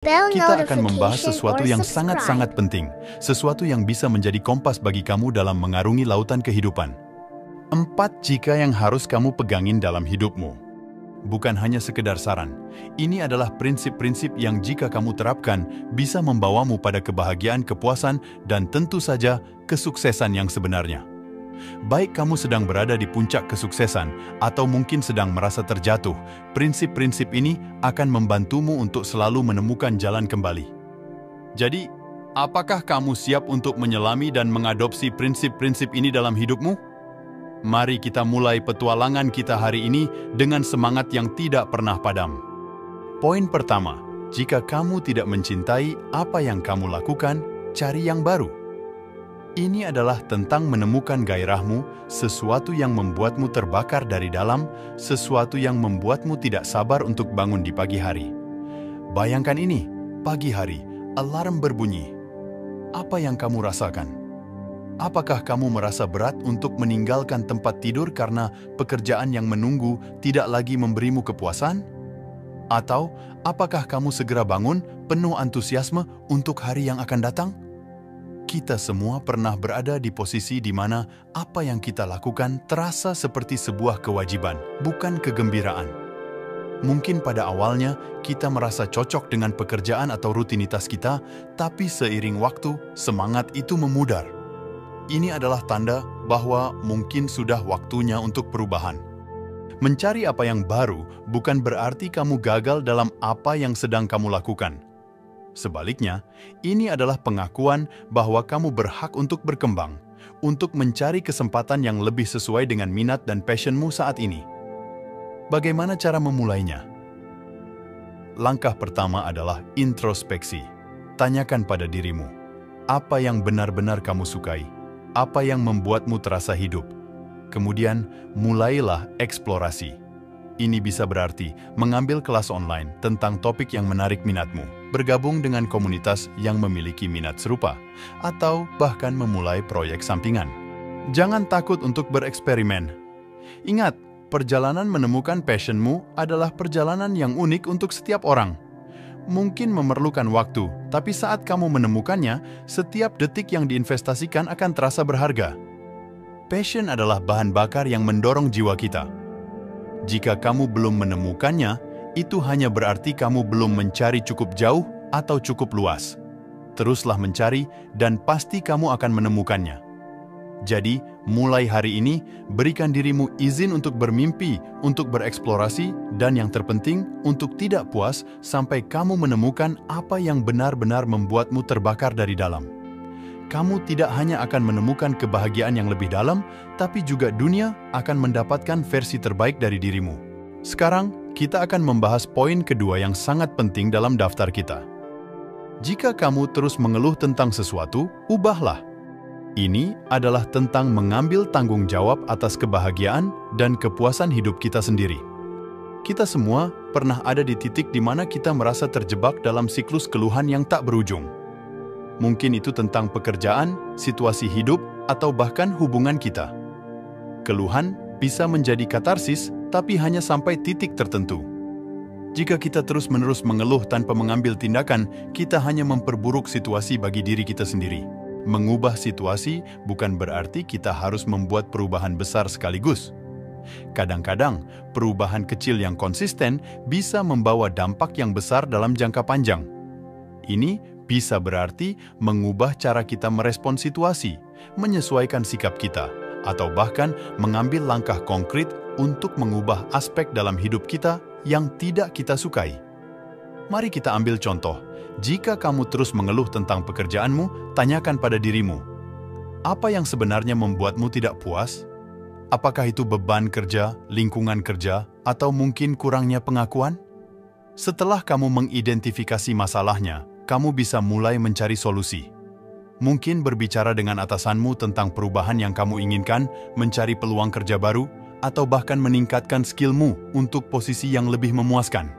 bell Kita akan membahas notification sesuatu or yang subscribe. sangat-sangat penting, sesuatu yang bisa menjadi kompas bagi kamu dalam mengarungi lautan kehidupan. 4 jika yang harus kamu pegangin dalam hidupmu. Bukan hanya sekedar saran, ini adalah prinsip-prinsip yang jika kamu terapkan bisa membawamu pada kebahagiaan, kepuasan, dan tentu saja kesuksesan yang sebenarnya. Baik kamu sedang berada di puncak kesuksesan atau mungkin sedang merasa terjatuh, prinsip-prinsip ini akan membantumu untuk selalu menemukan jalan kembali. Jadi, apakah kamu siap untuk menyelami dan mengadopsi prinsip-prinsip ini dalam hidupmu? Mari kita mulai petualangan kita hari ini dengan semangat yang tidak pernah padam. Poin pertama, jika kamu tidak mencintai apa yang kamu lakukan, cari yang baru. Ini adalah tentang menemukan gairahmu, sesuatu yang membuatmu terbakar dari dalam, sesuatu yang membuatmu tidak sabar untuk bangun di pagi hari. Bayangkan ini, pagi hari, alarm berbunyi. Apa yang kamu rasakan? Apakah kamu merasa berat untuk meninggalkan tempat tidur karena pekerjaan yang menunggu tidak lagi memberimu kepuasan? Atau apakah kamu segera bangun penuh antusiasme untuk hari yang akan datang? Kita semua pernah berada di posisi di mana apa yang kita lakukan terasa seperti sebuah kewajiban, bukan kegembiraan. Mungkin pada awalnya kita merasa cocok dengan pekerjaan atau rutinitas kita, tapi seiring waktu, semangat itu memudar. Ini adalah tanda bahwa mungkin sudah waktunya untuk perubahan. Mencari apa yang baru bukan berarti kamu gagal dalam apa yang sedang kamu lakukan. Sebaliknya, ini adalah pengakuan bahwa kamu berhak untuk berkembang, untuk mencari kesempatan yang lebih sesuai dengan minat dan passionmu saat ini. Bagaimana cara memulainya? Langkah pertama adalah introspeksi. Tanyakan pada dirimu, apa yang benar-benar kamu sukai? Apa yang membuatmu terasa hidup? Kemudian, mulailah eksplorasi. Ini bisa berarti mengambil kelas online tentang topik yang menarik minatmu, bergabung dengan komunitas yang memiliki minat serupa, atau bahkan memulai proyek sampingan. Jangan takut untuk bereksperimen. Ingat, perjalanan menemukan passionmu adalah perjalanan yang unik untuk setiap orang. Mungkin memerlukan waktu, tapi saat kamu menemukannya, setiap detik yang diinvestasikan akan terasa berharga. Passion adalah bahan bakar yang mendorong jiwa kita. Jika kamu belum menemukannya, itu hanya berarti kamu belum mencari cukup jauh atau cukup luas. Teruslah mencari dan pasti kamu akan menemukannya. Jadi, mulai hari ini, berikan dirimu izin untuk bermimpi, untuk bereksplorasi, dan yang terpenting, untuk tidak puas sampai kamu menemukan apa yang benar-benar membuatmu terbakar dari dalam. Kamu tidak hanya akan menemukan kebahagiaan yang lebih dalam, tapi juga dunia akan mendapatkan versi terbaik dari dirimu. Sekarang, kita akan membahas poin kedua yang sangat penting dalam daftar kita. Jika kamu terus mengeluh tentang sesuatu, ubahlah. Ini adalah tentang mengambil tanggung jawab atas kebahagiaan dan kepuasan hidup kita sendiri. Kita semua pernah ada di titik di mana kita merasa terjebak dalam siklus keluhan yang tak berujung. Mungkin itu tentang pekerjaan, situasi hidup, atau bahkan hubungan kita. Keluhan bisa menjadi katarsis, tapi hanya sampai titik tertentu. Jika kita terus-menerus mengeluh tanpa mengambil tindakan, kita hanya memperburuk situasi bagi diri kita sendiri. Mengubah situasi bukan berarti kita harus membuat perubahan besar sekaligus. Kadang-kadang, perubahan kecil yang konsisten bisa membawa dampak yang besar dalam jangka panjang. Ini bisa berarti mengubah cara kita merespon situasi, menyesuaikan sikap kita, atau bahkan mengambil langkah konkret untuk mengubah aspek dalam hidup kita yang tidak kita sukai. Mari kita ambil contoh. Jika kamu terus mengeluh tentang pekerjaanmu, tanyakan pada dirimu, apa yang sebenarnya membuatmu tidak puas? Apakah itu beban kerja, lingkungan kerja, atau mungkin kurangnya pengakuan? Setelah kamu mengidentifikasi masalahnya, kamu bisa mulai mencari solusi. Mungkin berbicara dengan atasanmu tentang perubahan yang kamu inginkan, mencari peluang kerja baru, atau bahkan meningkatkan skillmu untuk posisi yang lebih memuaskan.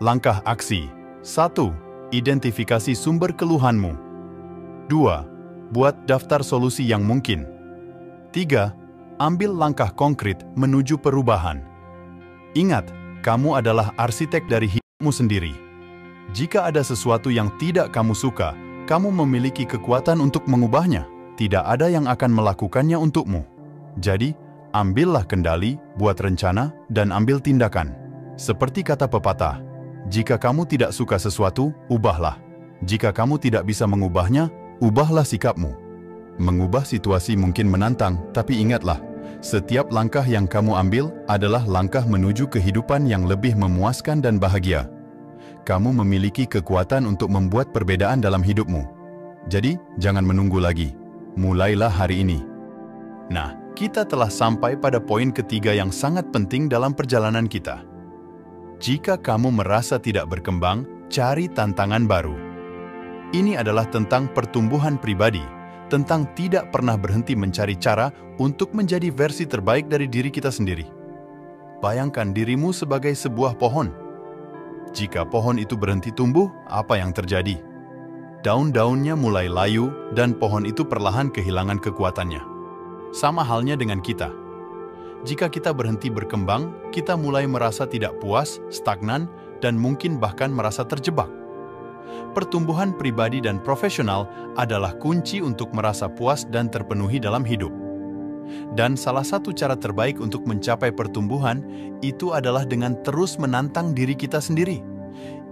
Langkah aksi. 1. Identifikasi sumber keluhanmu. 2. Buat daftar solusi yang mungkin. 3. Ambil langkah konkret menuju perubahan. Ingat, kamu adalah arsitek dari hidupmu sendiri. Jika ada sesuatu yang tidak kamu suka, kamu memiliki kekuatan untuk mengubahnya. Tidak ada yang akan melakukannya untukmu. Jadi, ambillah kendali, buat rencana, dan ambil tindakan. Seperti kata pepatah, jika kamu tidak suka sesuatu, ubahlah. Jika kamu tidak bisa mengubahnya, ubahlah sikapmu. Mengubah situasi mungkin menantang, tapi ingatlah, setiap langkah yang kamu ambil adalah langkah menuju kehidupan yang lebih memuaskan dan bahagia. Kamu memiliki kekuatan untuk membuat perbedaan dalam hidupmu. Jadi, jangan menunggu lagi. Mulailah hari ini. Nah, kita telah sampai pada poin ketiga yang sangat penting dalam perjalanan kita. Jika kamu merasa tidak berkembang, cari tantangan baru. Ini adalah tentang pertumbuhan pribadi, tentang tidak pernah berhenti mencari cara untuk menjadi versi terbaik dari diri kita sendiri. Bayangkan dirimu sebagai sebuah pohon. Jika pohon itu berhenti tumbuh, apa yang terjadi? Daun-daunnya mulai layu dan pohon itu perlahan kehilangan kekuatannya. Sama halnya dengan kita. Jika kita berhenti berkembang, kita mulai merasa tidak puas, stagnan, dan mungkin bahkan merasa terjebak. Pertumbuhan pribadi dan profesional adalah kunci untuk merasa puas dan terpenuhi dalam hidup. Dan salah satu cara terbaik untuk mencapai pertumbuhan itu adalah dengan terus menantang diri kita sendiri.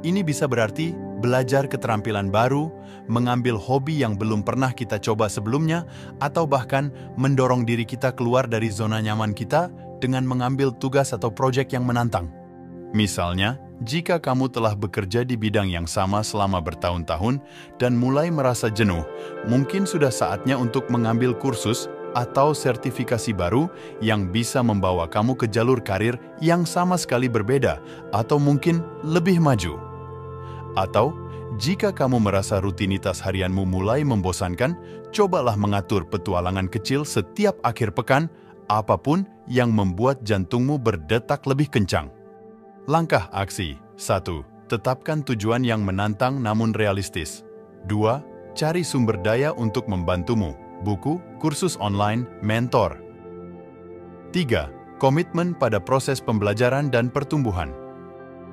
Ini bisa berarti belajar keterampilan baru, mengambil hobi yang belum pernah kita coba sebelumnya, atau bahkan mendorong diri kita keluar dari zona nyaman kita dengan mengambil tugas atau proyek yang menantang. Misalnya, jika kamu telah bekerja di bidang yang sama selama bertahun-tahun dan mulai merasa jenuh, mungkin sudah saatnya untuk mengambil kursus atau sertifikasi baru yang bisa membawa kamu ke jalur karir yang sama sekali berbeda atau mungkin lebih maju. Atau, jika kamu merasa rutinitas harianmu mulai membosankan, cobalah mengatur petualangan kecil setiap akhir pekan, apapun yang membuat jantungmu berdetak lebih kencang. Langkah aksi. 1. Tetapkan tujuan yang menantang namun realistis. 2. Cari sumber daya untuk membantumu. Buku, kursus online, mentor. 3. Komitmen pada proses pembelajaran dan pertumbuhan.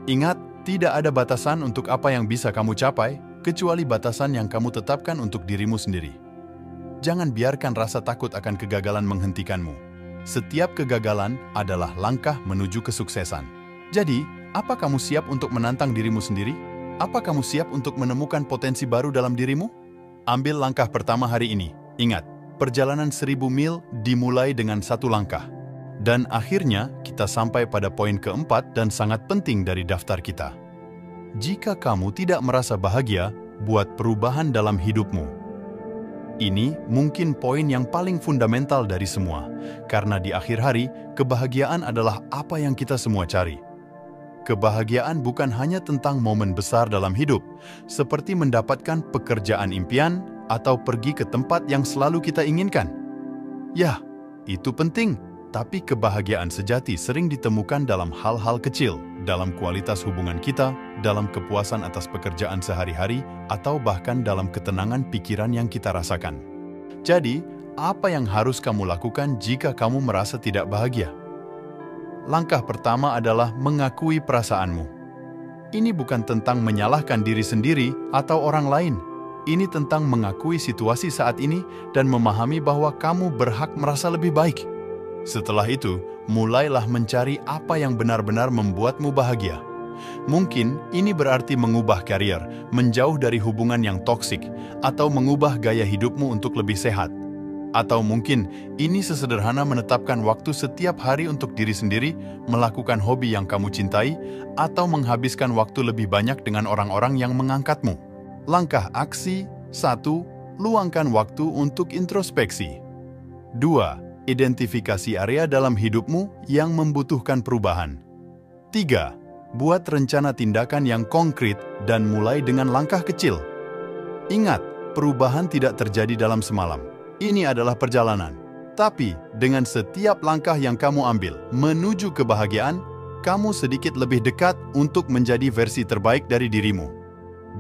Ingat, tidak ada batasan untuk apa yang bisa kamu capai, kecuali batasan yang kamu tetapkan untuk dirimu sendiri. Jangan biarkan rasa takut akan kegagalan menghentikanmu. Setiap kegagalan adalah langkah menuju kesuksesan. Jadi, apa kamu siap untuk menantang dirimu sendiri? Apa kamu siap untuk menemukan potensi baru dalam dirimu? Ambil langkah pertama hari ini. Ingat, perjalanan 1000 mil dimulai dengan satu langkah. Dan akhirnya, kita sampai pada poin keempat dan sangat penting dari daftar kita. Jika kamu tidak merasa bahagia, buat perubahan dalam hidupmu. Ini mungkin poin yang paling fundamental dari semua, karena di akhir hari, kebahagiaan adalah apa yang kita semua cari. Kebahagiaan bukan hanya tentang momen besar dalam hidup, seperti mendapatkan pekerjaan impian atau pergi ke tempat yang selalu kita inginkan. Ya, itu penting. Tapi kebahagiaan sejati sering ditemukan dalam hal-hal kecil, dalam kualitas hubungan kita, dalam kepuasan atas pekerjaan sehari-hari, atau bahkan dalam ketenangan pikiran yang kita rasakan. Jadi, apa yang harus kamu lakukan jika kamu merasa tidak bahagia? Langkah pertama adalah mengakui perasaanmu. Ini bukan tentang menyalahkan diri sendiri atau orang lain. Ini tentang mengakui situasi saat ini dan memahami bahwa kamu berhak merasa lebih baik. Setelah itu, mulailah mencari apa yang benar-benar membuatmu bahagia. Mungkin ini berarti mengubah karier, menjauh dari hubungan yang toksik, atau mengubah gaya hidupmu untuk lebih sehat. Atau mungkin ini sesederhana menetapkan waktu setiap hari untuk diri sendiri, melakukan hobi yang kamu cintai, atau menghabiskan waktu lebih banyak dengan orang-orang yang mengangkatmu. Langkah aksi. 1. Luangkan waktu untuk introspeksi. 2. Identifikasi area dalam hidupmu yang membutuhkan perubahan. 3. Buat rencana tindakan yang konkret dan mulai dengan langkah kecil. Ingat, perubahan tidak terjadi dalam semalam. Ini adalah perjalanan. Tapi, dengan setiap langkah yang kamu ambil menuju kebahagiaan, kamu sedikit lebih dekat untuk menjadi versi terbaik dari dirimu.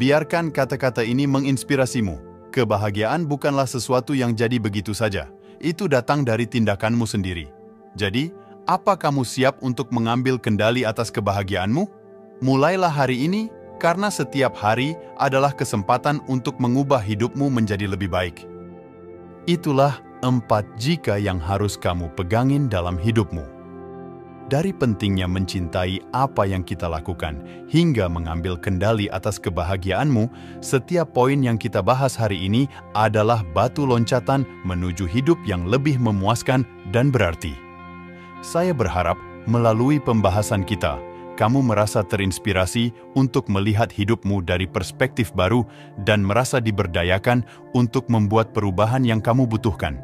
Biarkan kata-kata ini menginspirasimu. Kebahagiaan bukanlah sesuatu yang jadi begitu saja. Itu datang dari tindakanmu sendiri. Jadi, apa kamu siap untuk mengambil kendali atas kebahagiaanmu? Mulailah hari ini, karena setiap hari adalah kesempatan untuk mengubah hidupmu menjadi lebih baik. Itulah 4 jika yang harus kamu pegangin dalam hidupmu. Dari pentingnya mencintai apa yang kita lakukan hingga mengambil kendali atas kebahagiaanmu, setiap poin yang kita bahas hari ini adalah batu loncatan menuju hidup yang lebih memuaskan dan berarti. Saya berharap melalui pembahasan kita, kamu merasa terinspirasi untuk melihat hidupmu dari perspektif baru dan merasa diberdayakan untuk membuat perubahan yang kamu butuhkan.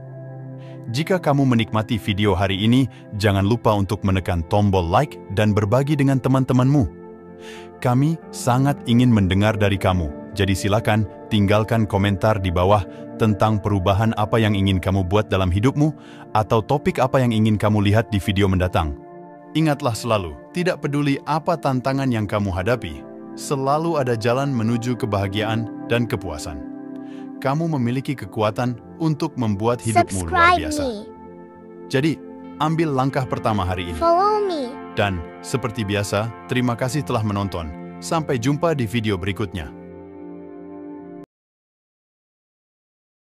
Jika kamu menikmati video hari ini, jangan lupa untuk menekan tombol like dan berbagi dengan teman-temanmu. Kami sangat ingin mendengar dari kamu, jadi silakan tinggalkan komentar di bawah tentang perubahan apa yang ingin kamu buat dalam hidupmu atau topik apa yang ingin kamu lihat di video mendatang. Ingatlah selalu, tidak peduli apa tantangan yang kamu hadapi, selalu ada jalan menuju kebahagiaan dan kepuasan. Kamu memiliki kekuatan untuk membuat hidupmu luar biasa. Jadi, ambil langkah pertama hari ini. Follow me. Dan, seperti biasa, terima kasih telah menonton. Sampai jumpa di video berikutnya.